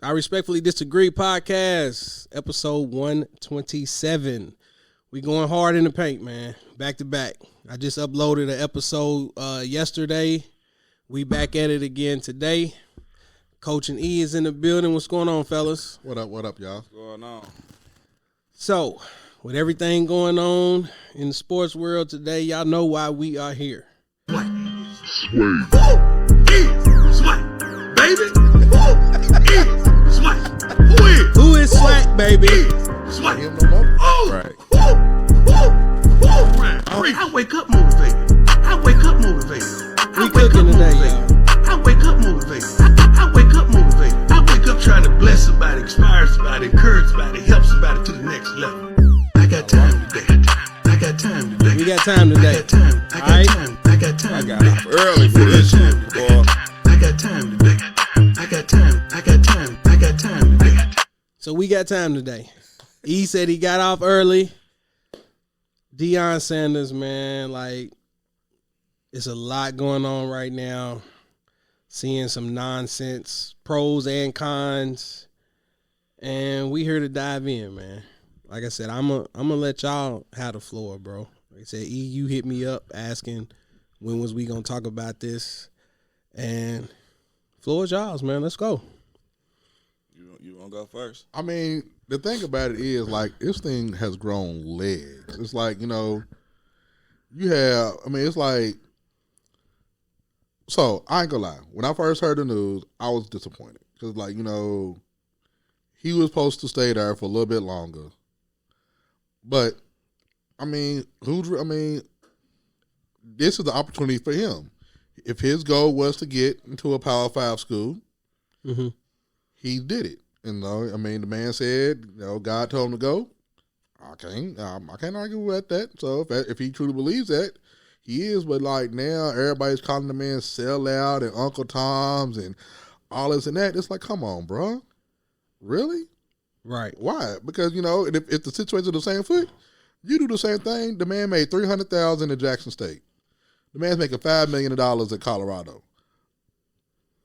I Respectfully Disagree podcast, episode 127. We going hard in the paint, man. Back to back. I just uploaded an episode yesterday. We back at it again today. Coach and E is in the building. What's going on, fellas? What up, y'all? What's going on? So, with everything going on in the sports world today, y'all know why we are here. Sway. Sway, baby. Sway. Who is Swag, baby? Sway. Right. I wake up motivated. I wake up motivated. We cooking today, y'all. I wake up motivated. I wake up motivated. I wake up trying to bless somebody, inspire somebody, encourage somebody, help somebody to the next level. I got time today. I got time today. We got time today. I got time. I got time. I got time. I got up early for this shit, boy. I got time today. I got time. I got time. I got time today. So we got time today. E said he got off early. Deion Sanders, man, like, it's a lot going on right now. Seeing some nonsense, pros and cons. And we here to dive in, man. Like I said, I'm gonna let y'all have the floor, bro. Like I said, E, you hit me up asking when was we gonna talk about this. And floor is y'all's, man. Let's go. You want to go first? I mean, the thing about it is, like, this thing has grown legs. It's like, it's like, so I ain't gonna lie. When I first heard the news, I was disappointed. Because, like, he was supposed to stay there for a little bit longer. But, this is the opportunity for him. If his goal was to get into a Power 5 school, he did it. The man said, God told him to go. I can't argue with that. So if he truly believes that, he is. But like now, everybody's calling the man sellout and Uncle Tom's and all this and that. It's like, come on, bro, really? Right? Why? Because if the situation's the same foot, you do the same thing. The man made $300,000 in Jackson State. The man's making $5 million in Colorado.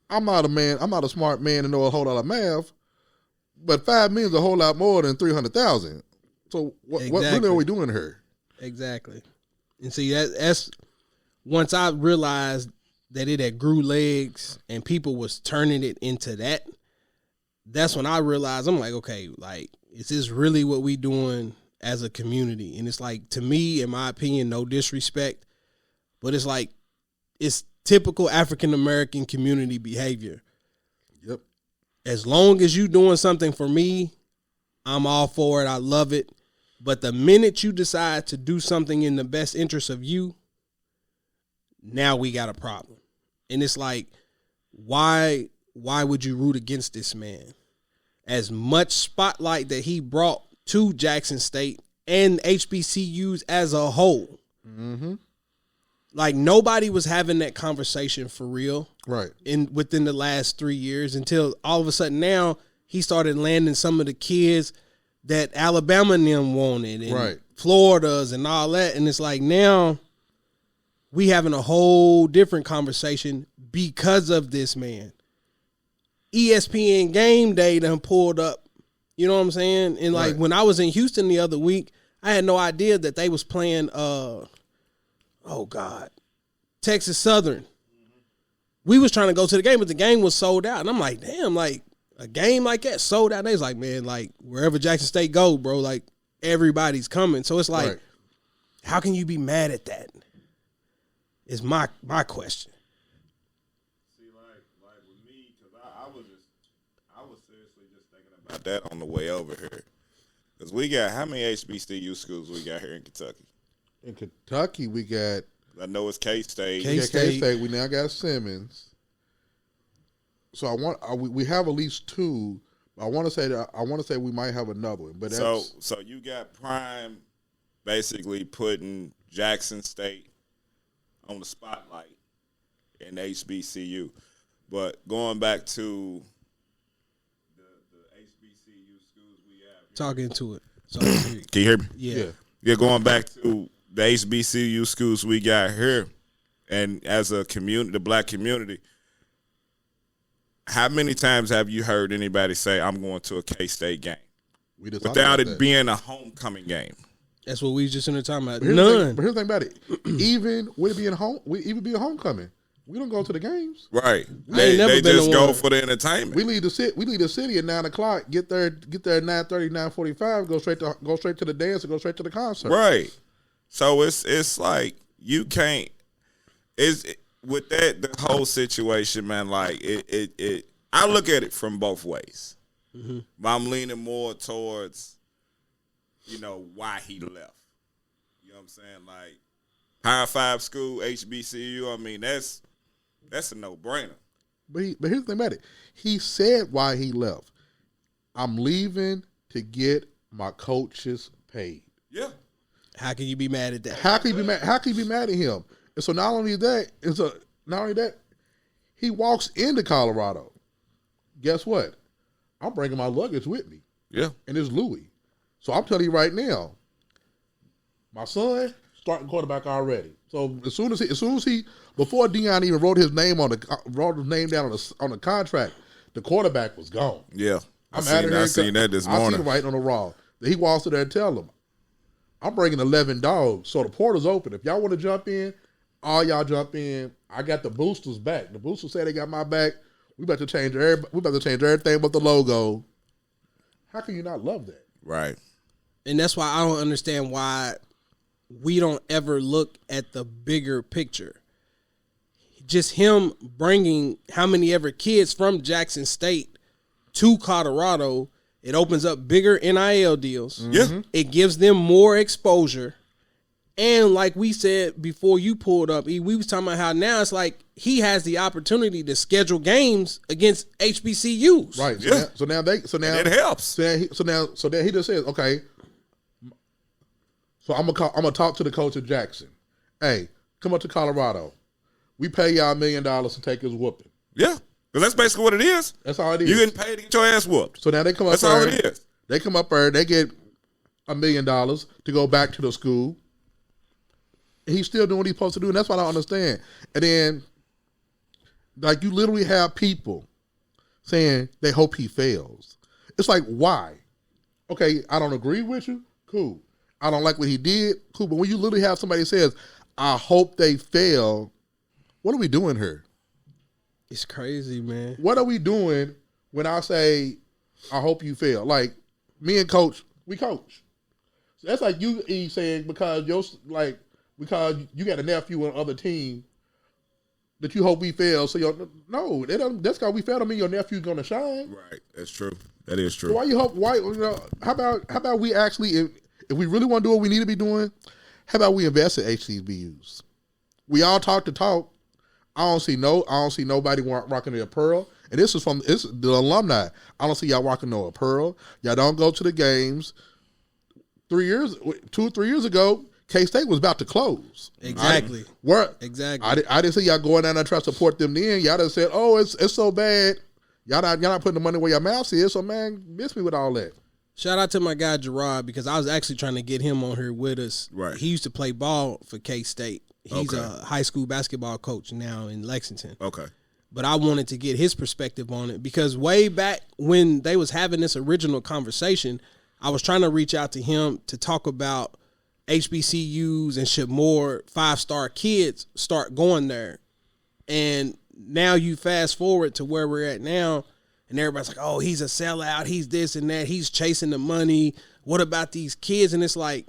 I'm not a smart man to know a whole lot of math. But $5 million is a whole lot more than $300,000. So what really are we doing here? Exactly. And see, that's once I realized that it had grew legs and people was turning it into that. That's when I realized, I'm like, okay, like, is this really what we doing as a community? And it's like, to me, in my opinion, no disrespect, but it's like, it's typical African American community behavior. Yep. As long as you doing something for me, I'm all for it. I love it. But the minute you decide to do something in the best interest of you, now we got a problem. And it's like, why would you root against this man? As much spotlight that he brought to Jackson State and HBCUs as a whole. Mm-hmm. Like, nobody was having that conversation for real, right? Within the last 3 years, until all of a sudden now he started landing some of the kids that Alabama and them wanted, and right. Florida's and all that, and it's like now we having a whole different conversation because of this man. ESPN Game Day done pulled up, you know what I'm saying? And like when I was in Houston the other week, I had no idea that they was playing Texas Southern. We was trying to go to the game, but the game was sold out. And I'm like, damn, like a game like that sold out. They was like, man, like wherever Jackson State go, bro, like everybody's coming. So it's like, how can you be mad at that? Is my question. See, like with me, because I was seriously just thinking about that on the way over here. Because we got, how many HBCU schools we got here in Kentucky? In Kentucky, we got, I know it's K-State. K-State. We now got Simmons. So we have at least two. I want to say we might have another one. But so you got Prime basically putting Jackson State on the spotlight in HBCU. But going back to the HBCU schools we have. Talk into it. Can you hear me? Yeah. Going back to the HBCU schools we got here, and as a community, the black community, how many times have you heard anybody say, I'm going to a K-State game? We just Without it being a homecoming game. That's what we was just in the talking about. But None. But here's the thing about it. Even with it being even be a homecoming, we don't go to the games. Right. ain't never They been just to go one. for the entertainment. We leave the city at 9:00. Get there at 9:30, 9:45. Go straight to the dance and go straight to the concert. Right. So it's like you can't. With that the whole situation, man. Like it. I look at it from both ways. Mm-hmm. But I'm leaning more towards, why he left. You know what I'm saying? Like Power 5 school, HBCU. I mean, that's a no-brainer. But here's the thing about it. He said why he left. I'm leaving to get my coaches paid. Yeah. How can you be mad at that? How can you be mad? How can you be mad at him? And so not only that, he walks into Colorado. Guess what? I'm bringing my luggage with me. Yeah. And it's Louis. So I'm telling you right now, my son starting quarterback already. So as soon as he before Deion even wrote his name down on the contract, the quarterback was gone. Yeah. I seen that this morning. I seen it right on the raw. He walks in there and tell them, I'm bringing 11 dogs. So the portal's open. If y'all want to jump in, all y'all jump in. I got the boosters back. The boosters say they got my back. We about to change everything but the logo. How can you not love that? Right. And that's why I don't understand why we don't ever look at the bigger picture. Just him bringing how many ever kids from Jackson State to Colorado, it opens up bigger NIL deals. Yeah. It gives them more exposure. And like we said before you pulled up, we was talking about how now it's like he has the opportunity to schedule games against HBCUs. Right. Yeah. So now it helps. So then he just says, okay. So I'm gonna talk to the coach at Jackson. Hey, come up to Colorado. We pay y'all $1 million to take his whooping. Yeah. Because that's basically what it is. That's all it is. You getting paid to get your ass whooped. So now they come up That's there. all it is. They come up there. They get $1 million to go back to the school. He's still doing what he's supposed to do, and that's what I don't understand. And then, like, you literally have people saying they hope he fails. It's like, why? Okay, I don't agree with you. Cool. I don't like what he did. Cool. But when you literally have somebody that says, I hope they fail, what are we doing here? It's crazy, man. What are we doing when I say, I hope you fail? Like, me and Coach, we coach. So that's like you saying because you got a nephew on other team that you hope we fail. So no, that's because we failed. I mean, your nephew's gonna shine. Right. That's true. That is true. So why you hope? How about we actually, if we really want to do what we need to be doing, how about we invest in HBCUs? We all talk the talk. I don't see nobody rocking the apparel. And this is the alumni. I don't see y'all rocking no apparel. Y'all don't go to the games. 2 or 3 years ago, K-State was about to close. Exactly. Exactly. I didn't see y'all going down there trying to support them then. Y'all just said, oh, it's so bad. Y'all not putting the money where your mouth is. So, man, miss me with all that. Shout out to my guy Gerard because I was actually trying to get him on here with us. Right. He used to play ball for K-State. He's Okay. a high school basketball coach now in Lexington. Okay. But I wanted to get his perspective on it because way back when they was having this original conversation, I was trying to reach out to him to talk about HBCUs and should more 5-star kids start going there. And now you fast forward to where we're at now, and everybody's like, oh, he's a sellout, he's this and that, he's chasing the money. What about these kids? And it's like,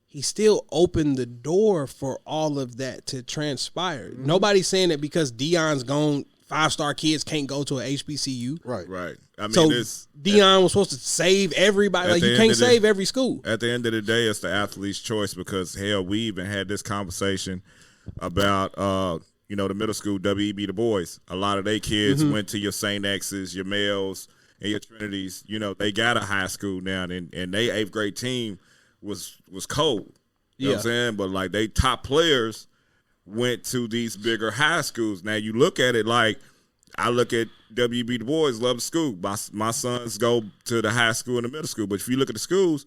he still opened the door for all of that to transpire. Mm-hmm. Nobody's saying that because Deion's gone, 5-star kids can't go to an HBCU. Right. Right. I mean, So Deion was supposed to save everybody. Like, you can't save every school. At the end of the day, it's the athlete's choice because, hell, we even had this conversation about, the middle school, W.E.B. Du Bois. A lot of their kids went to your St. X's, your Males, and your Trinities. They got a high school now, and their 8th grade team was cold. You know what I'm saying? But, like, they top players went to these bigger high schools. Now, you look at it like, I look at W.B. Du Bois, love the school. My sons go to the high school and the middle school. But if you look at the schools,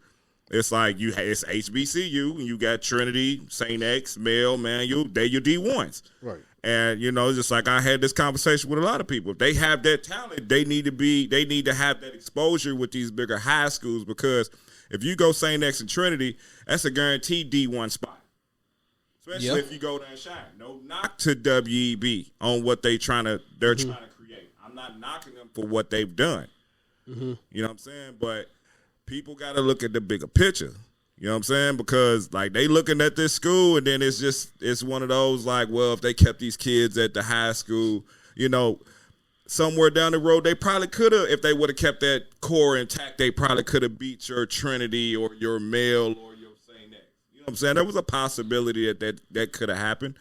it's like it's HBCU, and you got Trinity, St. X, Male, Manual, they're your D1s. Right. And just like I had this conversation with a lot of people. If they have that talent, they need to have that exposure with these bigger high schools, because if you go St. X and Trinity, that's a guaranteed D1 spot. Especially if you go there and shine. No knock to WEB on what they're trying to create. I'm not knocking them for what they've done. You know what I'm saying? But people got to look at the bigger picture. You know what I'm saying? Because like they looking at this school, and then it's one of those like, well, if they kept these kids at the high school, somewhere down the road, they probably could have, if they would have kept that core intact, they probably could have beat your Trinity or your Male or your St. X. You know what I'm saying? There was a possibility that could have happened.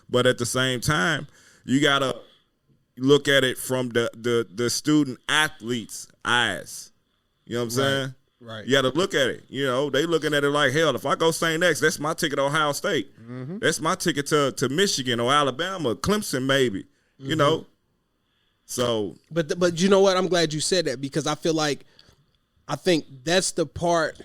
But at the same time, you got to look at it from the student athlete's eyes. You know what I'm saying? Right. You got to look at it. They looking at it like, hell, if I go St. X, that's my ticket to Ohio State. That's my ticket to Michigan or Alabama, Clemson maybe, So. But you know what? I'm glad you said that, because I think that's the part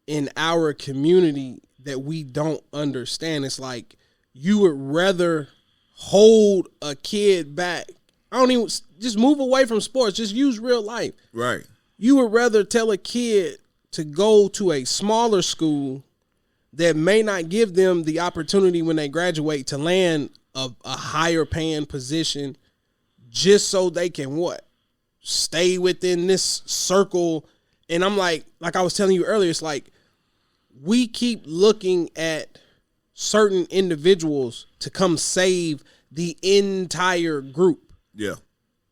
in our community that we don't understand. It's like you would rather hold a kid back. I don't even, just move away from sports. Just use real life. Right. You would rather tell a kid to go to a smaller school that may not give them the opportunity when they graduate to land a higher paying position, just so they can stay within this circle. And I'm like I was telling you earlier, it's like we keep looking at certain individuals to come save the entire group. Yeah.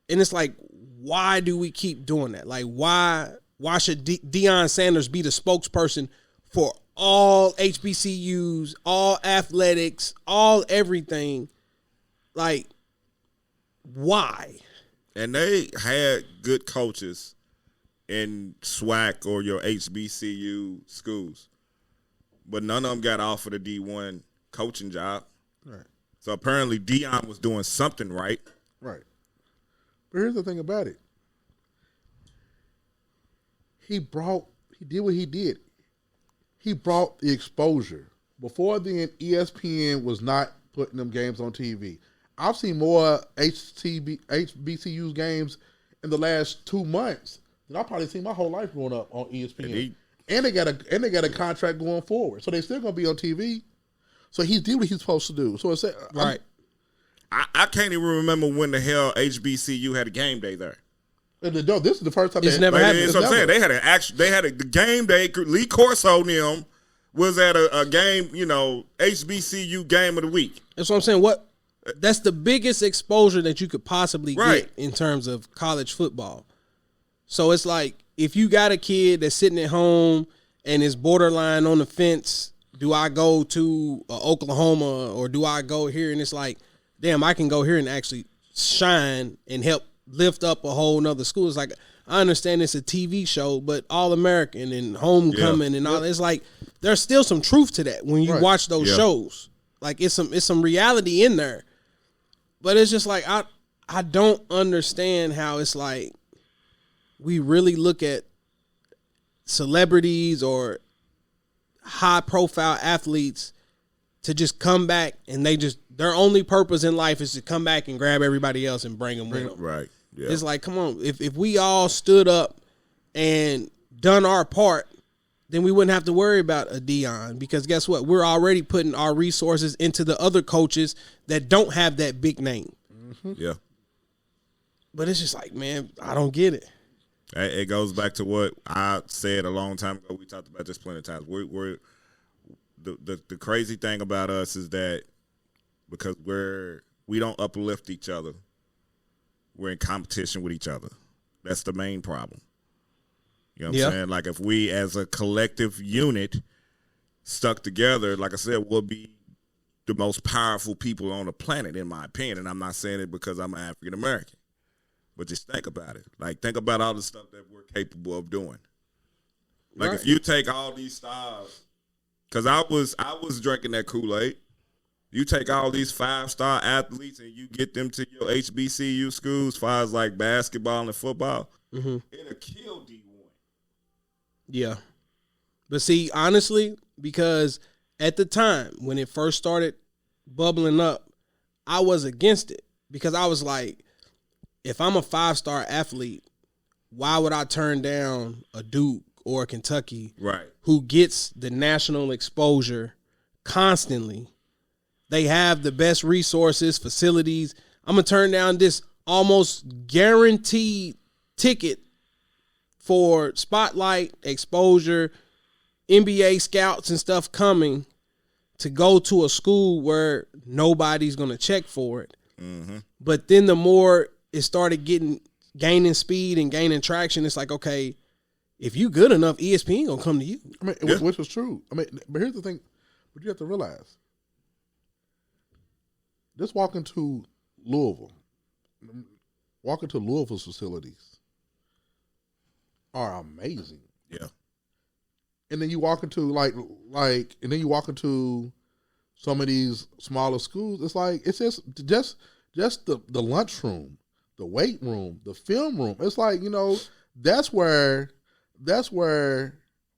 And it's like, why do we keep doing that? Like, why should Deion Sanders be the spokesperson for all HBCUs, all athletics, all everything? Like, why? And they had good coaches in SWAC or your HBCU schools, but none of them got offered a D1 coaching job. Right. So apparently Deion was doing something right. Right. But here's the thing about it. He did what he did. He brought the exposure. Before then, ESPN was not putting them games on TV. I've seen more HBCU games in the last 2 months than I've probably seen my whole life growing up on ESPN. And they got a contract going forward, so they're still gonna be on TV. So he did what he's supposed to do. So it's right. I can't even remember when the hell HBCU had a game day there. This is the first time it's never happened. That's what I'm saying. They had a game day. Lee Corso and them was at a game, HBCU game of the week. That's what I'm saying. That's the biggest exposure that you could possibly get in terms of college football. So it's like, if you got a kid that's sitting at home and is borderline on the fence, do I go to Oklahoma or do I go here? And it's like, damn, I can go here and actually shine and help lift up a whole nother school. It's like, I understand it's a TV show, but All-American and Homecoming and all, it's like, there's still some truth to that when you watch those shows. Like, it's some reality in there. But it's just like, I don't understand how it's like we really look at celebrities or high-profile athletes to just come back and their only purpose in life is to come back and grab everybody else and bring them with them. Right. Yeah. It's like, come on, if we all stood up and done our part, then we wouldn't have to worry about a Deion, because guess what? We're already putting our resources into the other coaches that don't have that big name. Mm-hmm. Yeah. But it's just like, man, I don't get it. It goes back to what I said a long time ago. We talked about this plenty of times. We're the crazy thing about us is that because we don't uplift each other, we're in competition with each other. That's the main problem. You know what I'm saying? Like, if we as a collective unit stuck together, like I said, we'll be the most powerful people on the planet, in my opinion. And I'm not saying it because I'm African American. But just think about it. Like, think about all the stuff that we're capable of doing. Like, if you take all these stars, because I was drinking that Kool-Aid. You take all these 5-star athletes and you get them to your HBCU schools, as far as like basketball and football, it'll kill D1. Yeah. But see, honestly, because at the time when it first started bubbling up, I was against it because I was like, if I'm a 5-star athlete, why would I turn down a Duke or a Kentucky who gets the national exposure constantly? They have the best resources, facilities. I'm going to turn down this almost guaranteed ticket for spotlight, exposure, NBA scouts and stuff coming to go to a school where nobody's going to check for it. Mm-hmm. But then the more it started gaining speed and gaining traction, it's like, okay, if you good enough, ESPN going to come to you. I mean, which is true. I mean, but here's the thing. But you have to realize, just walk into Louisville's facilities are amazing. Yeah. And then you walk into and then you walk into some of these smaller schools. It's like it's just the lunchroom, the weight room, the film room. It's like, that's where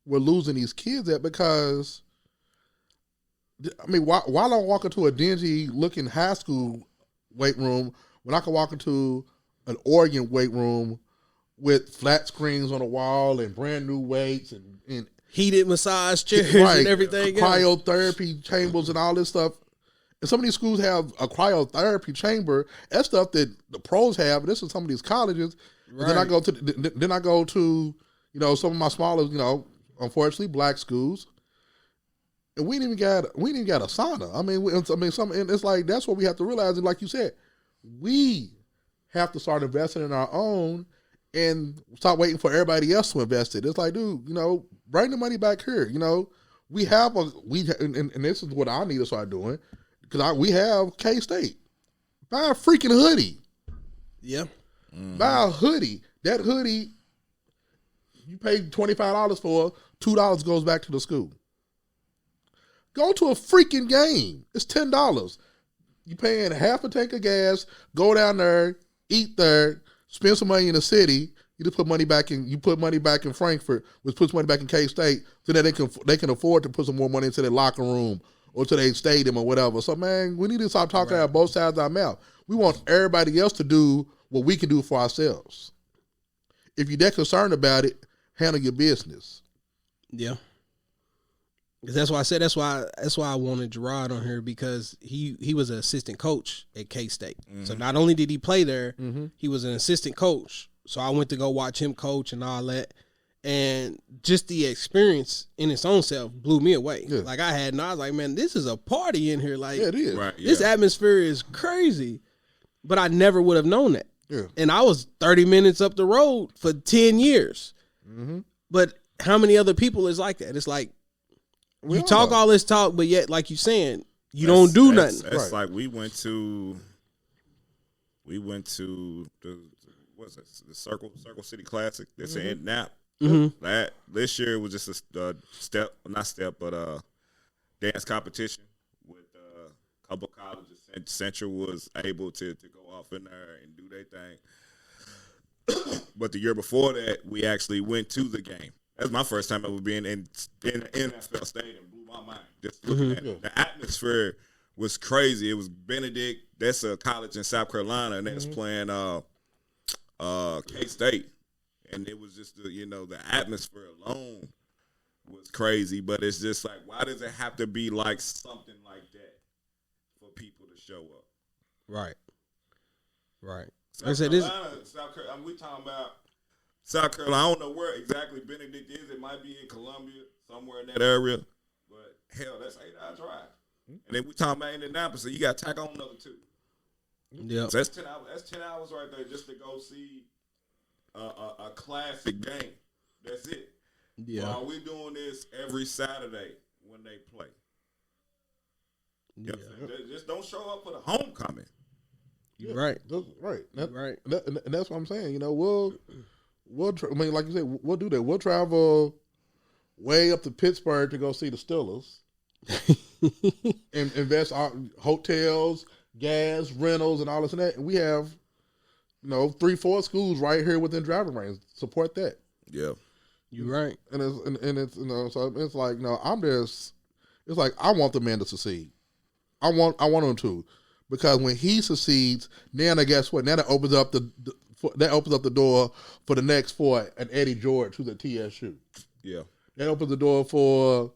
we're losing these kids at, because I mean, why don't I walk into a dingy looking high school weight room when I can walk into an Oregon weight room with flat screens on the wall and brand new weights and heated massage chairs and everything, cryotherapy chambers and all this stuff. And some of these schools have a cryotherapy chamber. That's stuff that the pros have. And this is some of these colleges. Right. Then I go to some of my smaller, unfortunately black schools, and we didn't even got a sauna. I mean, and it's like that's what we have to realize. And like you said, we have to start investing in our own and stop waiting for everybody else to invest it. It's like, dude, bring the money back here. We have and this is what I need to start doing, because we have K-State. Buy a freaking hoodie. Yeah. Mm-hmm. Buy a hoodie. That hoodie, you pay $25 for, $2 goes back to the school. Go to a freaking game. It's $10. You paying half a tank of gas, go down there, eat there, spend some money in the city. You just put money back in. You put money back in Frankfurt, which puts money back in K-State, so that they can afford to put some more money into their locker room or to their stadium or whatever. So man, we need to stop talking out both sides of our mouth. We want everybody else to do what we can do for ourselves. If you're that concerned about it, handle your business. Yeah. That's why I said that's why I wanted Gerard on here, because he was an assistant coach at K-State. Mm-hmm. So not only did he play there, mm-hmm. he was an assistant coach. So I went to go watch him coach and all that. And just the experience in its own self blew me away. Yeah. Like I was like, man, this is a party in here. Like, yeah, it is. Right, this atmosphere is crazy. But I never would have known that. Yeah. And I was 30 minutes up the road for 10 years. Mm-hmm. But how many other people is like that? It's like, you talk all this talk, but yet, like you saying, you don't do nothing. That's like we went to the what's it, the Circle City Classic that's in Nap. Mm-hmm. That this year was just a dance competition with a couple colleges. Central was able to go off in there and do their thing. But the year before that, we actually went to the game. That was my first time ever being in the NFL stadium. Blew my mind. Just looking at it. The atmosphere was crazy. It was Benedict. That's a college in South Carolina, and that's playing K-State. And it was just the atmosphere alone was crazy. But it's just like, why does it have to be like something like that for people to show up? Right. South Carolina, we talking about South Carolina. I don't know where exactly Benedict is. It might be in Columbia, somewhere in that area. But hell, that's 8-hour drive. And then we talking about Indianapolis, so you got to tack on another 2. Yeah, so that's 10 hours. That's 10 hours right there just to go see a classic game. That's it. Yeah. While we doing this every Saturday when they play. Just don't show up for the homecoming. Right. Right. Right. And that's what I'm saying. We'll like you said, we'll do that. We'll travel way up to Pittsburgh to go see the Steelers. And invest our hotels, gas, rentals, and all this and that. And we have, 3-4 schools right here within driving range. Support that. Yeah. You're right. And it's so it's like, it's like I want the man to succeed. I want him to. because when he succeeds, now guess what? Now that opens up the door for the next for an Eddie George who's at TSU. Yeah. That opens the door for,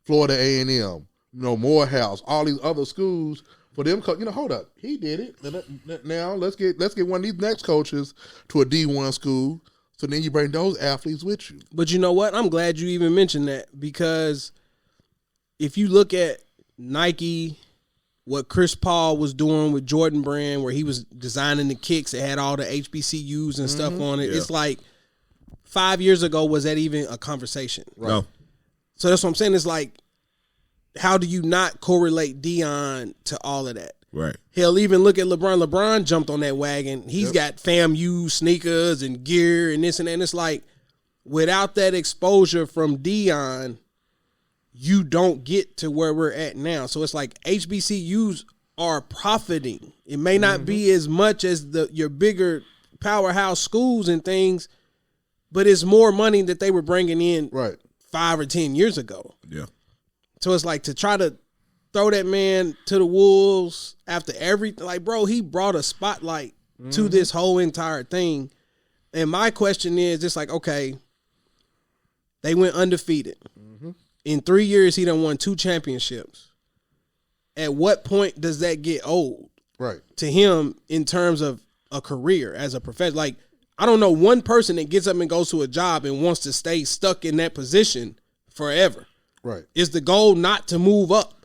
Florida A&M, Morehouse, all these other schools for them. Hold up, he did it. Now let's get one of these next coaches to a D1 school. So then you bring those athletes with you. But you know what? I'm glad you even mentioned that, because if you look at Nike, what Chris Paul was doing with Jordan Brand, where he was designing the kicks, it had all the HBCUs and stuff on it. Yeah. It's like 5 years ago, was that even a conversation? Right. No. So that's what I'm saying. It's like, how do you not correlate Deion to all of that? Right. Hell, even look at LeBron. LeBron jumped on that wagon. He's got FAMU sneakers and gear and this and that. And it's like, without that exposure from Deion, you don't get to where we're at now. So it's like HBCUs are profiting. It may not be as much as your bigger powerhouse schools and things, but it's more money that they were bringing in 5 or 10 years ago. Yeah. So it's like, to try to throw that man to the wolves after everything. Like, bro, he brought a spotlight to this whole entire thing. And my question is, it's like, okay, they went undefeated. In 3 years, he done won 2 championships. At what point does that get old to him in terms of a career as a professional? Like, I don't know one person that gets up and goes to a job and wants to stay stuck in that position forever. Right. Is the goal not to move up?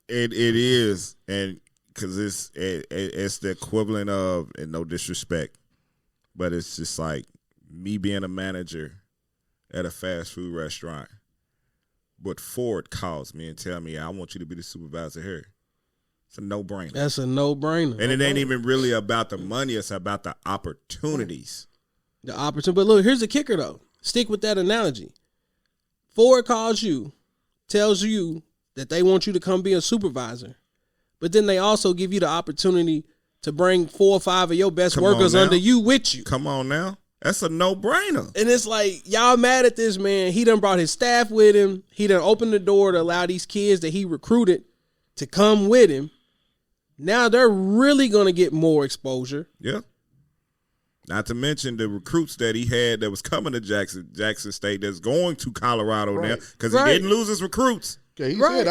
It is, and because it's the equivalent of, and no disrespect, but it's just like me being a manager at a fast food restaurant, but Ford calls me and tell me, I want you to be the supervisor here. It's a no-brainer. That's a no-brainer. And it ain't even really about the money. It's about the opportunities. The opportunity. But look, here's the kicker, though. Stick with that analogy. Ford calls you, tells you that they want you to come be a supervisor, but then they also give you the opportunity to bring 4 or 5 of your best workers under you with you. Come on now. That's a no-brainer. And it's like, y'all mad at this man. He done brought his staff with him. He done opened the door to allow these kids that he recruited to come with him. Now they're really going to get more exposure. Yeah. Not to mention the recruits that he had that was coming to Jackson State that's going to Colorado now, because he didn't lose his recruits. Okay, he said,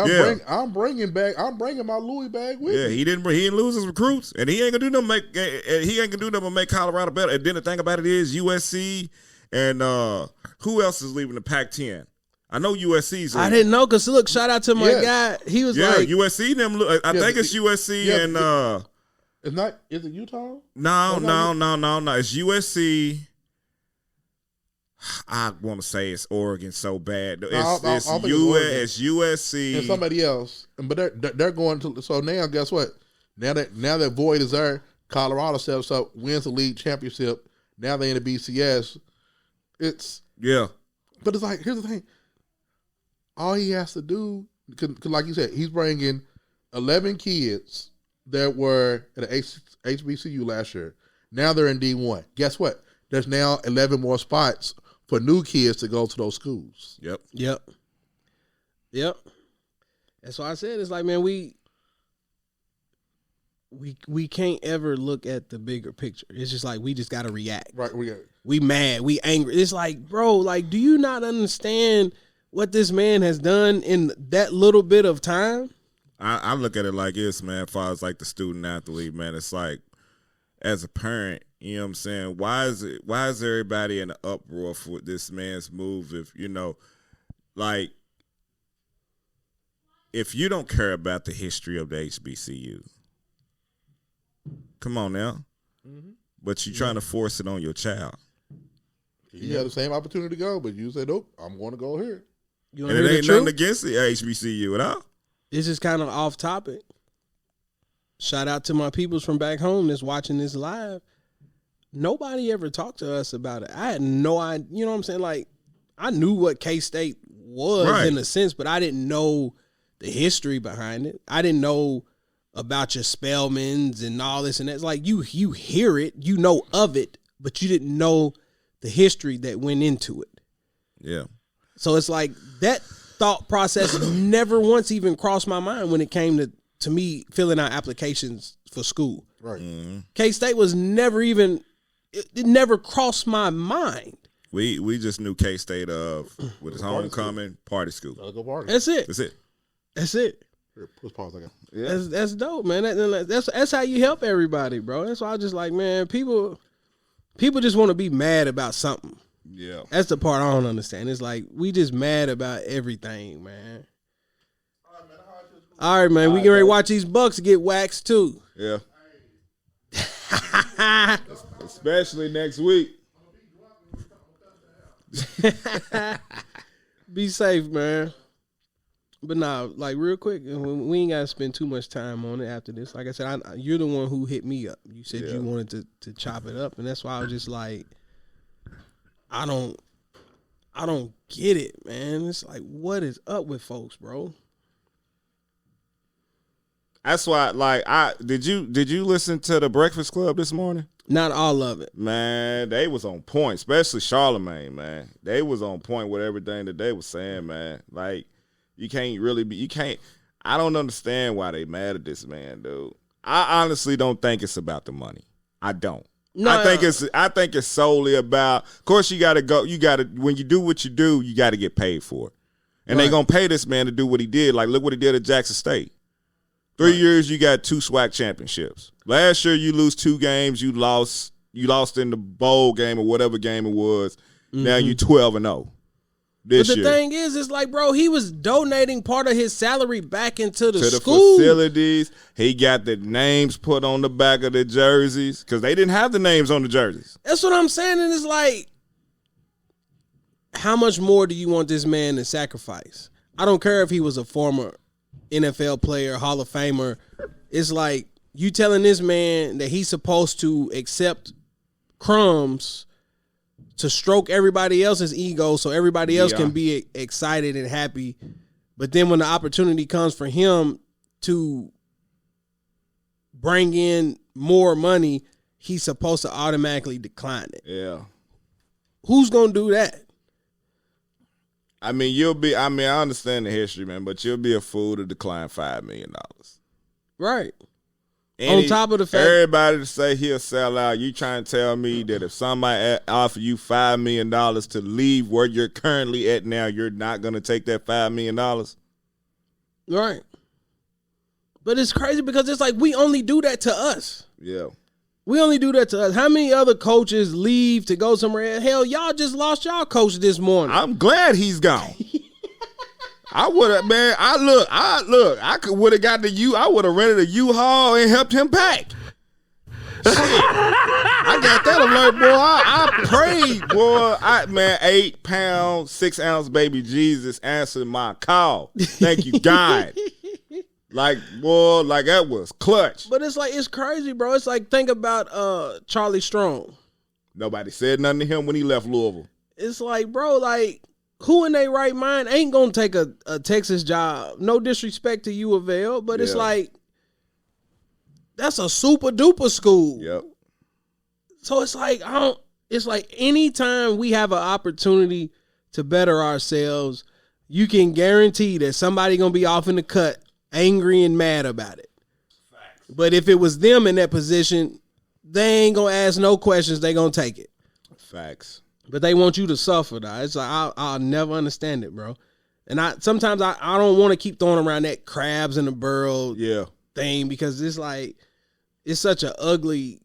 I'm bringing my Louis bag with me. He didn't lose his recruits, and he ain't gonna do nothing but make Colorado better. And then the thing about it is USC and who else is leaving the Pac-10? I know USC's leaving. I didn't know, because look, shout out to my guy. He was like USC. I think it's USC and it's not. Is it Utah? No. It's USC. I want to say it's Oregon so bad. It's USC and somebody else. But they're going to. So now, guess what? Now that void is there, Colorado steps up, wins the league championship. Now they in the BCS. But it's like, here's the thing. All he has to do, because like you said, he's bringing 11 kids that were at an HBCU last year. Now they're in D1. Guess what? There's now 11 more spots for new kids to go to those schools. Yep. That's why I said, it's like, man, we can't ever look at the bigger picture. It's just like, we just got to react. Right. We mad. We angry. It's like, bro, like, do you not understand what this man has done in that little bit of time? I look at it like this, man, as far as like the student athlete, man. It's like, as a parent, you know what I'm saying? Why is everybody in an uproar for this man's move? If if you don't care about the history of the HBCU, come on now. But you're trying to force it on your child. You had the same opportunity to go, but you said, nope, I'm going to go here. And it ain't nothing against the HBCU at all. This is kind of off topic. Shout out to my peoples from back home that's watching this live. Nobody ever talked to us about it. I had no idea. You know what I'm saying? Like, I knew what K-State was in a sense, but I didn't know the history behind it. I didn't know about your Spellmans and all this and that. It's like, you hear it, you know of it, but you didn't know the history that went into it. Yeah. So it's like that thought process never once even crossed my mind when it came to to me filling out applications for school. Right. K-State was never even it never crossed my mind. We just knew K-State with his homecoming party school. Gotta go party. That's it. That's it. Here, let's pause again. Yeah. That's dope, man. That's how you help everybody, bro. That's why I just like, man, people just want to be mad about something. Yeah. That's the part I don't understand. It's like we just mad about everything, man. All right, man. We can ready to watch these Bucks get waxed too. Yeah. Especially next week. Be safe, man. But nah, like real quick, we ain't gotta spend too much time on it after this. Like I said, you're the one who hit me up. You said you wanted to chop it up, and that's why I was just like, I don't get it, man. It's like, what is up with folks, bro? That's why, like, did you listen to the Breakfast Club this morning? Not all of it, man. They was on point, especially Charlamagne, man. They was on point with everything that they was saying, man. Like, you can't. I don't understand why they mad at this man, dude. I honestly don't think it's about the money. I don't. No, I think it's solely about. Of course, you got to go. You got to when you do what you do, you got to get paid for it, and they gonna pay this man to do what he did. Like, look what he did at Jackson State. 3 years, you got 2 SWAC championships. Last year, you lose 2 games. You lost in the bowl game or whatever game it was. Mm-hmm. Now you 12-0. But the thing is, it's like, bro, he was donating part of his salary back into the school. Facilities. He got the names put on the back of the jerseys because they didn't have the names on the jerseys. That's what I'm saying. And it's like, how much more do you want this man to sacrifice? I don't care if he was a former NFL player, Hall of Famer. It's like you telling this man that he's supposed to accept crumbs to stroke everybody else's ego so everybody else can be excited and happy. But then when the opportunity comes for him to bring in more money, he's supposed to automatically decline it. Yeah. Who's going to do that? I mean, I understand the history, man, but you'll be a fool to decline $5 million. Right. On top of the fact, everybody to say he'll sell out, you trying to tell me that if somebody offer you $5 million to leave where you're currently at now, you're not going to take that $5 million? Right. But it's crazy because it's like we only do that to us. Yeah. We only do that to us. How many other coaches leave to go somewhere? Hell, y'all just lost y'all coach this morning. I'm glad he's gone. I would have, man. I would have got I would have rented a U-Haul and helped him pack. Shit. I got that alert, boy. I prayed, boy. 8 pound, 6 ounce baby Jesus answered my call. Thank you, God. Like, boy, like that was clutch. But it's like, it's crazy, bro. It's like, think about Charlie Strong. Nobody said nothing to him when he left Louisville. It's like, bro, like, who in their right mind ain't going to take a Texas job? No disrespect to U of L, but it's like, that's a super duper school. Yep. So it's like, it's like anytime we have an opportunity to better ourselves, you can guarantee that somebody going to be off in the cut, angry and mad about it. Facts. But if it was them in that position, they ain't going to ask no questions. They going to take it. Facts. But they want you to suffer, though. It's like, I'll never understand it, bro. And sometimes I don't want to keep throwing around that crabs in the barrel thing because it's like, it's such an ugly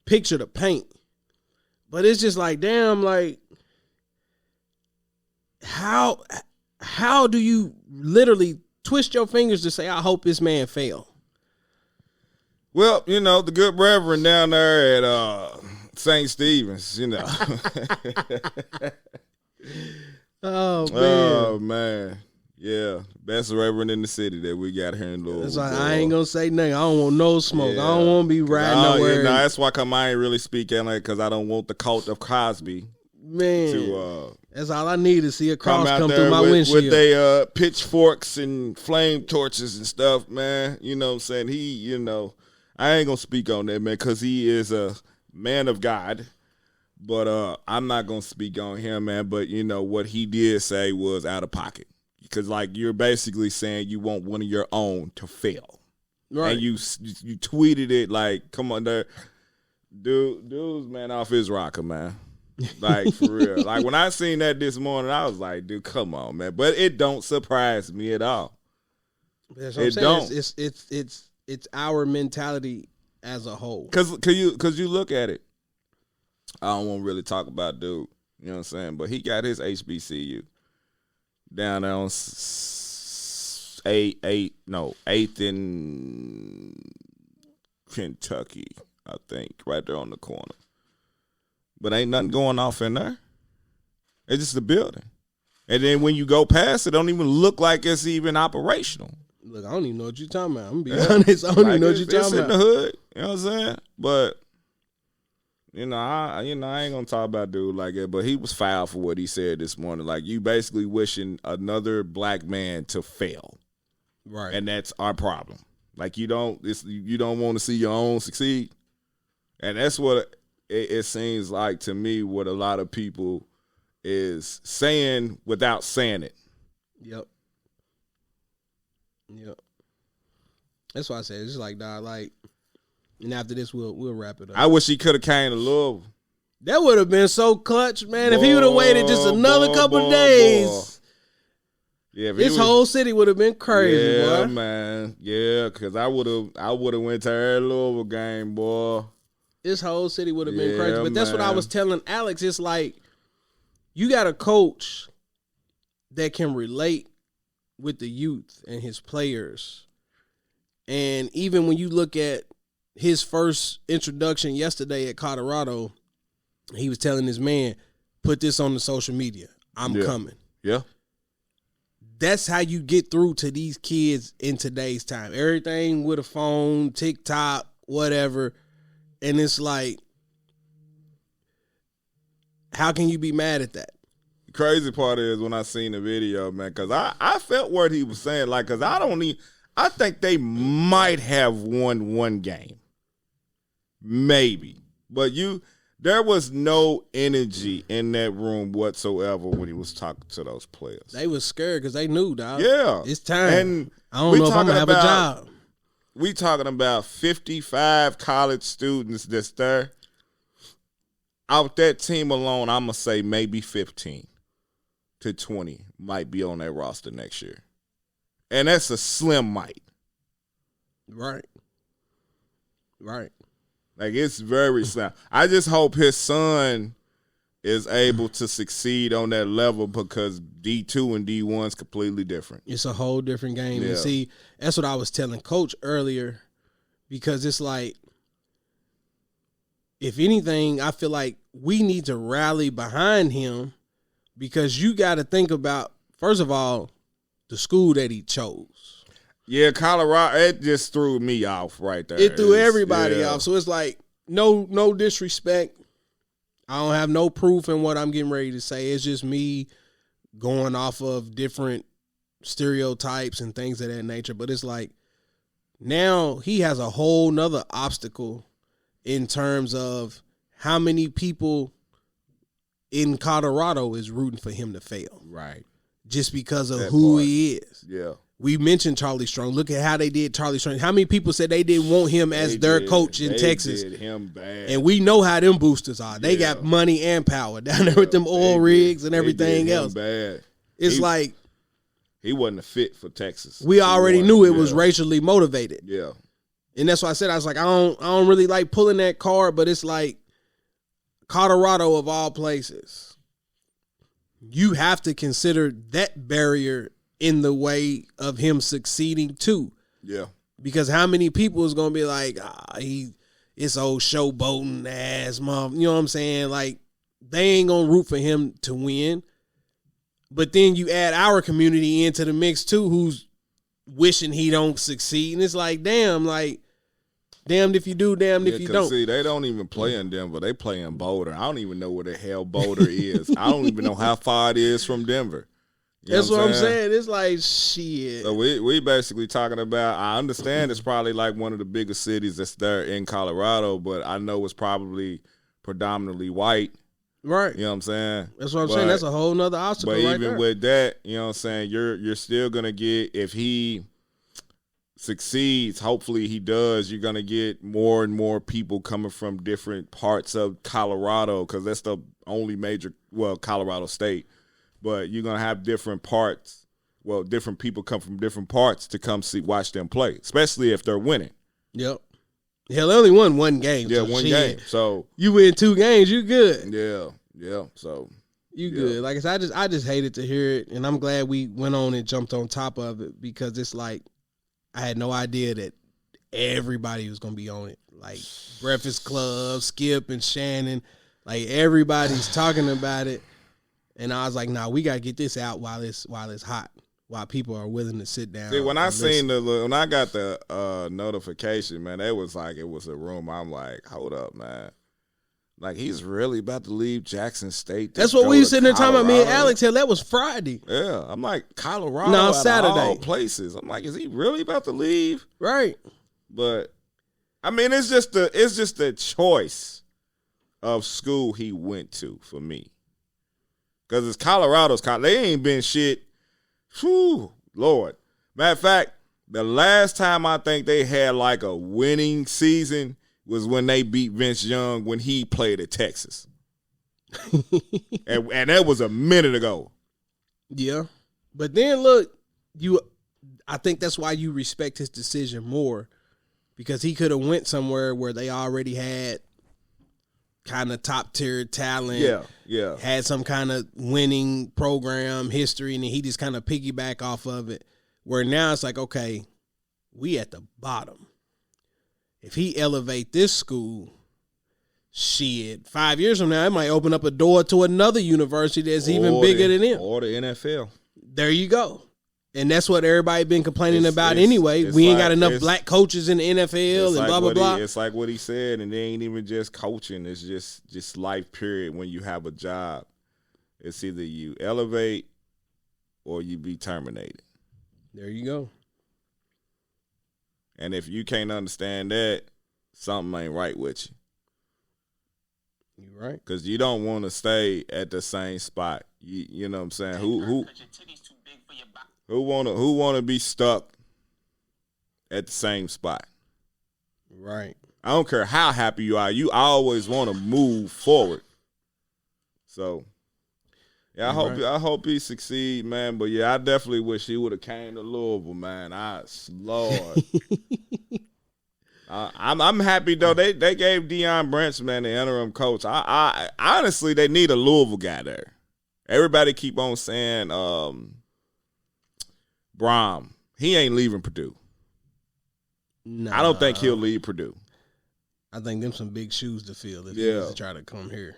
picture to paint. But it's just like, damn, like, how do you literally twist your fingers to say, I hope this man fail? Well, the good reverend down there at St. Stephen's, Oh, man. Yeah. Best reverend in the city that we got here in Louisville. That's like, I ain't going to say nothing. I don't want no smoke. Yeah. I don't want to be riding nowhere. That's why I ain't really speaking like because I don't want the cult of Cosby. Man, that's all I need to see a cross come through my windshield. With they pitchforks and flame torches and stuff, man. You know what I'm saying? He, I ain't going to speak on that, man, because he is a man of God. But I'm not going to speak on him, man. But, what he did say was out of pocket. Because, like, you're basically saying you want one of your own to fail. Right. And you tweeted it like, come on, there, dude's man off his rocker, man. Like for real. Like when I seen that this morning, I was like, dude, come on, man. But it don't surprise me at all. That's what I'm saying. It's our mentality as a whole. Cause you look at it. I don't want to really talk about dude. You know what I'm saying? But he got his HBCU down there on 8th in Kentucky, I think, right there on the corner. But ain't nothing going off in there. It's just a building. And then when you go past it, don't even look like it's even operational. Look, I don't even know what you're talking about. I'm going to be honest. I don't even know what you're talking about. It's in the hood. You know what I'm saying? But, I ain't going to talk about dude like that. But he was foul for what he said this morning. Like, you basically wishing another black man to fail. Right. And that's our problem. Like, you don't want to see your own succeed. And that's what it seems like to me what a lot of people is saying without saying it. Yep. That's why I said it's just like, dog, like, and after this we'll wrap it up. I wish he could have came to Louisville. That would have been so clutch, man. If he would have waited just another couple of days. Yeah, this whole city would have been crazy, boy. Yeah, man. Yeah, because I would have went to every Louisville game, boy. This whole city would have been crazy. But that's what I was telling Alex. It's like you got a coach that can relate with the youth and his players. And even when you look at his first introduction yesterday at Colorado, he was telling his man, put this on the social media. I'm coming. Yeah. That's how you get through to these kids in today's time. Everything with a phone, TikTok, whatever. And it's like, how can you be mad at that? The crazy part is when I seen the video, man, because I felt what he was saying. Like, because I think they might have won one game. Maybe. But there was no energy in that room whatsoever when he was talking to those players. They was scared because they knew, dog. Yeah. It's time. And I don't know if I'm going to have a job. We talking about 55 college students that's there. Out that team alone, I'm going to say maybe 15 to 20 might be on that roster next year. And that's a slim might. Right. Like, it's very slim. I just hope his son is able to succeed on that level because D2 and D1 is completely different. It's a whole different game. Yeah. And see, that's what I was telling Coach earlier because it's like, if anything, I feel like we need to rally behind him because you got to think about, first of all, the school that he chose. Yeah, Colorado, it just threw me off right there. It threw everybody off. So it's like, no disrespect. I don't have no proof in what I'm getting ready to say. It's just me going off of different stereotypes and things of that nature. But it's like now he has a whole nother obstacle in terms of how many people in Colorado is rooting for him to fail. Right. Just because of That who part. he is. Yeah. We mentioned Charlie Strong. Look at how they did Charlie Strong. How many people said they didn't want him as their coach in Texas? They did him bad. And we know how them boosters are. They got money and power down there with them oil rigs and everything else. Bad. It's like he wasn't a fit for Texas. We already knew it was racially motivated. Yeah. And that's why I said I was like, I don't really like pulling that card, but it's like Colorado of all places. You have to consider that barrier in the way of him succeeding too. Yeah. Because how many people is gonna be like, it's old showboating ass mom. You know what I'm saying? Like, they ain't gonna root for him to win. But then you add our community into the mix too, who's wishing he don't succeed. And it's like, damned if you do, damned if you don't. See, they don't even play in Denver. They play in Boulder. I don't even know where the hell Boulder is. I don't even know how far it is from Denver. That's what I'm saying. It's like, shit. So we basically talking about, I understand it's probably like one of the biggest cities that's there in Colorado, but I know it's probably predominantly white. Right. You know what I'm saying? That's what I'm saying. That's a whole nother obstacle but right even there. with that, you know what I'm saying, you're still going to get, if he succeeds, hopefully he does, you're going to get more and more people coming from different parts of Colorado, because that's the only major, Colorado State. But you're going to have different parts. Well, different people come from different parts to come watch them play, especially if they're winning. Yep. Hell, they only won one game. Yeah, so one game. So you win 2 games, you good. Yeah. So you good. Like I said, I just hated to hear it, and I'm glad we went on and jumped on top of it, because it's like I had no idea that everybody was gonna be on it. Like Breakfast Club, Skip and Shannon, like everybody's talking about it, and I was like, nah, we gotta get this out while it's hot, while people are willing to sit down. See, when I got the notification, man, it was like it was a rumor. I'm like, hold up, man. Like, he's really about to leave Jackson State. That's what we were sitting there talking about. Me and Alex, hell, that was Friday. Yeah, I'm like, Colorado, no, out Saturday. Of all places. I'm like, is he really about to leave? Right. But I mean, it's just the choice of school he went to for me, because it's Colorado's. They ain't been shit. Whew, Lord. Matter of fact, the last time I think they had like a winning season was when they beat Vince Young when he played at Texas. and that was a minute ago. Yeah. But then look, I think that's why you respect his decision more, because he could have went somewhere where they already had kind of top tier talent. Yeah. Had some kind of winning program history, and he just kind of piggyback off of it. Where now it's like, okay, we at the bottom. If he elevate this school, shit, 5 years from now, it might open up a door to another university that's even bigger than him. Or the NFL. There you go. And that's what everybody been complaining about anyway. We ain't got enough black coaches in the NFL and blah, blah, blah. It's like what he said, and it ain't even just coaching. It's just life, period. When you have a job, it's either you elevate or you be terminated. There you go. And if you can't understand that, something ain't right with you. You right. Because you don't want to stay at the same spot. You know what I'm saying? Who want to be stuck at the same spot? Right. I don't care how happy you are. You always want to move forward. So, yeah, I hope he succeed, man. But yeah, I definitely wish he would have came to Louisville, man. Lord. I'm happy though. They gave Deion Branch, man, the interim coach. I honestly, they need a Louisville guy there. Everybody keep on saying Brom. He ain't leaving Purdue. Nah, I don't think he'll leave Purdue. I think them some big shoes to fill if he was to try to come here.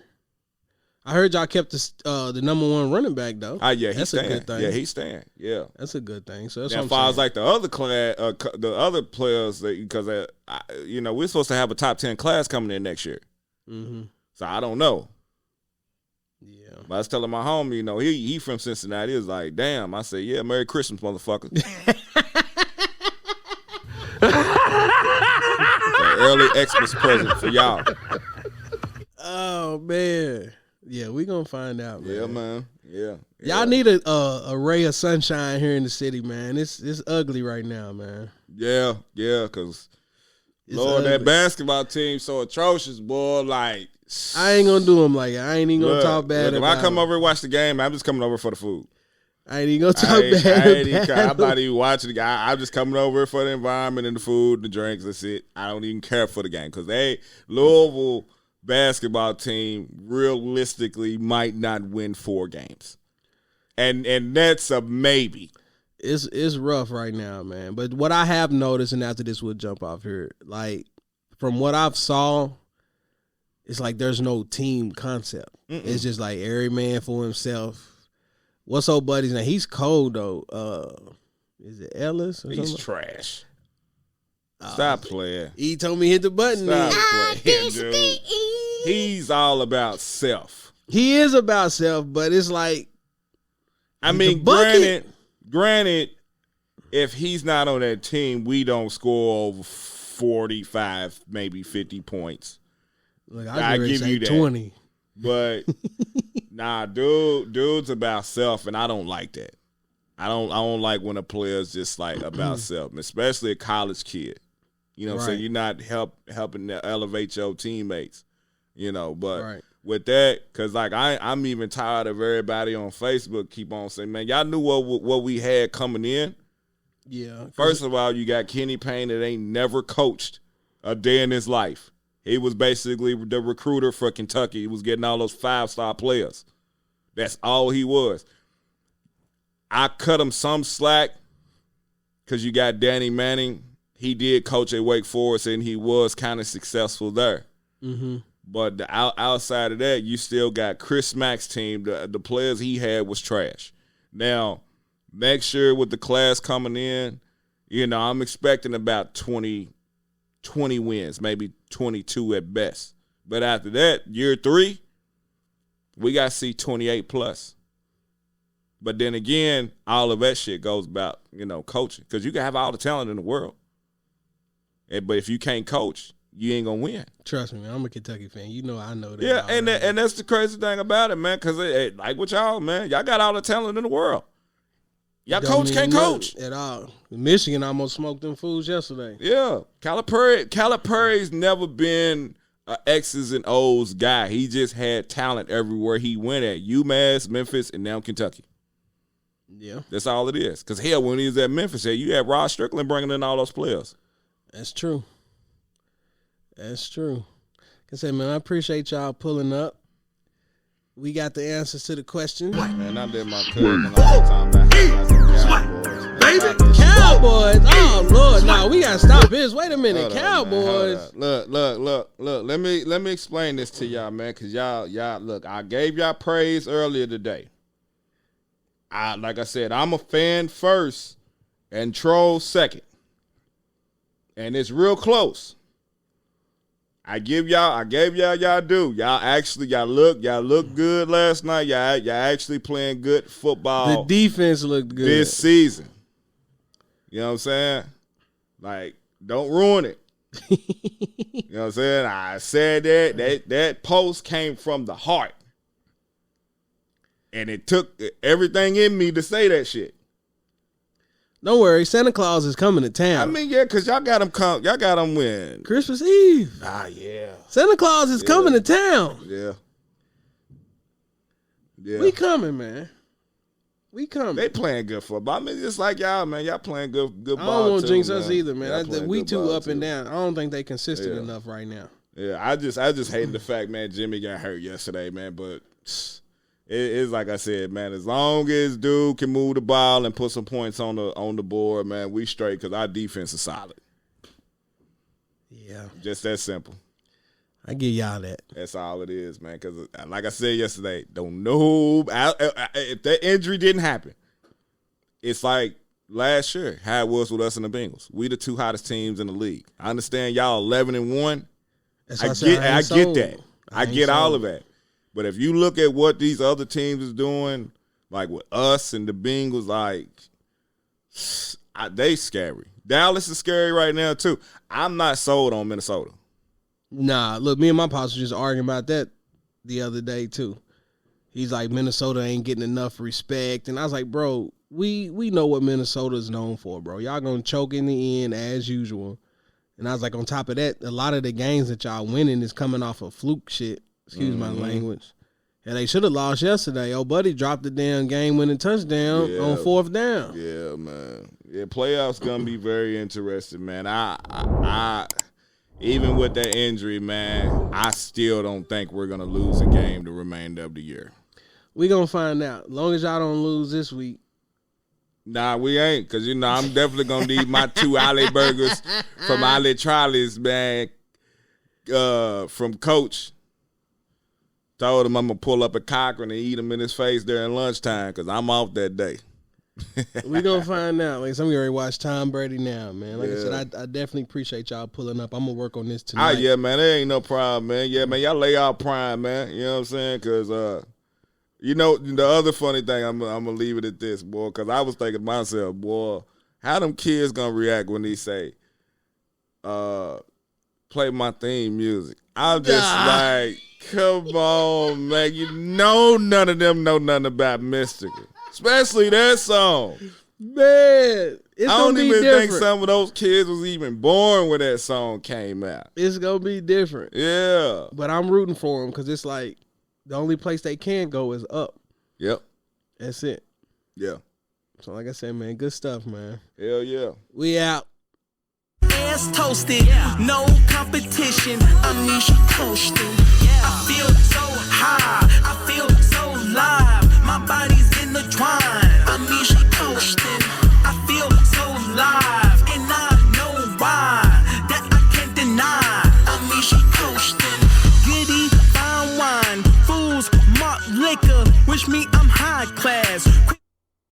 I heard y'all kept the number 1 running back though. Yeah, that's a good thing. Yeah, he's staying. Yeah, that's a good thing. So that's as far as like the other players, because we're supposed to have a top 10 class coming in next year. Mm-hmm. So I don't know. Yeah, but I was telling my homie, he from Cincinnati. He was like, "Damn," I said, "Yeah, Merry Christmas, motherfucker." Early Xmas present for y'all. Oh man. Yeah, we gonna find out, man. Yeah, man. Yeah. Y'all need a ray of sunshine here in the city, man. It's ugly right now, man. Yeah, because Lord, that basketball team so atrocious, boy. Like, I ain't gonna do them like that. I ain't even gonna talk bad about if I come over and watch the game, I'm just coming over for the food. I ain't even gonna talk bad. I'm not even watching the game. I'm just coming over for the environment and the food, the drinks. That's it. I don't even care for the game because Louisville basketball team realistically might not win 4 games, and that's a maybe. It's rough right now, man. But what I have noticed, and after this we'll jump off here, like from what I've saw, it's like there's no team concept. It's just like every man for himself. What's old buddy's name? He's cold though. Is it Ellis? He's trash. Stop playing. He told me hit the button. Stop playing, dude. He's all about self. He is about self, but it's like, I mean, granted, if he's not on that team, we don't score over 45, maybe 50 points. Look, I give you that 20. But nah, dude's about self, and I don't like that. I don't like when a player's just like about self, especially a college kid. You know what I'm saying? You're not helping to elevate your teammates, you know. But with that, because, like, I'm even tired of everybody on Facebook keep on saying, man, y'all knew what we had coming in. Yeah. First of all, you got Kenny Payne that ain't never coached a day in his life. He was basically the recruiter for Kentucky. He was getting all those 5-star players. That's all he was. I cut him some slack because you got Danny Manning. He did coach at Wake Forest, and he was kind of successful there. Mm-hmm. But outside of that, you still got Chris Mack's team. The players he had was trash. Now, next year with the class coming in, you know, I'm expecting about 20 wins, maybe 22 at best. But after that, year 3, we got to see 28 plus. But then again, all of that shit goes about, you know, coaching. Because you can have all the talent in the world. But if you can't coach, you ain't going to win. Trust me, man. I'm a Kentucky fan. You know I know that. Yeah, and that's the crazy thing about it, man. Because like with y'all, man, y'all got all the talent in the world. Y'all coach can't coach. At all. Michigan almost smoked them fools yesterday. Yeah. Calipari's never been an X's and O's guy. He just had talent everywhere he went at. UMass, Memphis, and now Kentucky. Yeah. That's all it is. Because, hell, when he was at Memphis, you had Rod Strickland bringing in all those players. That's true. That's true. Like I said, man, I appreciate y'all pulling up. We got the answers to the question. Man, I did my cousin all the time. Baby, Cowboys. Oh, Lord. No, we got to stop this. Wait a minute. Cowboys. Look. Let me explain this to y'all, man, because y'all, look, I gave y'all praise earlier today. Like I said, I'm a fan first and troll second. And it's real close. I gave y'all y'all do. Y'all look good last night. Y'all actually playing good football. The defense looked good this season. You know what I'm saying? Like, don't ruin it. You know what I'm saying? I said that post came from the heart. And it took everything in me to say that shit. Don't worry, Santa Claus is coming to town. I mean, yeah, because y'all got him win. Christmas Eve. Yeah. Santa Claus is coming to town. Yeah. We coming, man. We coming. They playing good football. I mean, just like y'all, man. Y'all playing good ball. I don't want to jinx us either, man. We too ball up and down. I don't think they consistent enough right now. Yeah, I just hate the fact, man, Jimmy got hurt yesterday, man. But it's like I said, man, as long as dude can move the ball and put some points on the board, man, we straight because our defense is solid. Yeah. Just that simple. I give y'all that. That's all it is, man. Because like I said yesterday, don't know if that injury didn't happen. It's like last year how it was with us and the Bengals. We the 2 hottest teams in the league. I understand y'all 11-1. I get that. I get all of that. But if you look at what these other teams is doing, like with us and the Bengals, like they scary. Dallas is scary right now too. I'm not sold on Minnesota. Nah, look, me and my pops were just arguing about that the other day too. He's like, Minnesota ain't getting enough respect, and I was like, bro, we know what Minnesota is known for, bro. Y'all gonna choke in the end as usual. And I was like, on top of that, a lot of the games that y'all winning is coming off of fluke shit. Excuse my language. And they should have lost yesterday. Old buddy dropped the damn game-winning touchdown on 4th down. Yeah, man. Yeah, playoffs gonna be very interesting, man. I even with that injury, man, I still don't think we're gonna lose a game the remainder of the year. We gonna find out. As long as y'all don't lose this week. Nah, we ain't, because, you know, I'm definitely going to need my 2 Alley burgers from Alley Trolleys, man, from Coach. Told him I'm going to pull up a Cochran and eat him in his face during lunchtime because I'm off that day. We going to find out. Like, some of you already watch Tom Brady now, man. Like I said, I definitely appreciate y'all pulling up. I'm going to work on this tonight. Yeah, man, there ain't no problem, man. Yeah, man, y'all lay out prime, man. You know what I'm saying? Because, you know, the other funny thing, I'm going to leave it at this, boy, because I was thinking to myself, boy, how them kids going to react when they say, play my theme music? I'm just like, come on, man. You know none of them know nothing about Mystical. Especially that song. Man, it's I gonna don't be even different. think some of those kids was even born when that song came out. It's gonna be different. Yeah. But I'm rooting for them because it's like the only place they can go is up. Yep. That's it. Yeah. So like I said, man, good stuff, man. Hell yeah. We out. Ass toasted, no competition. Unleash coasting. I feel so high.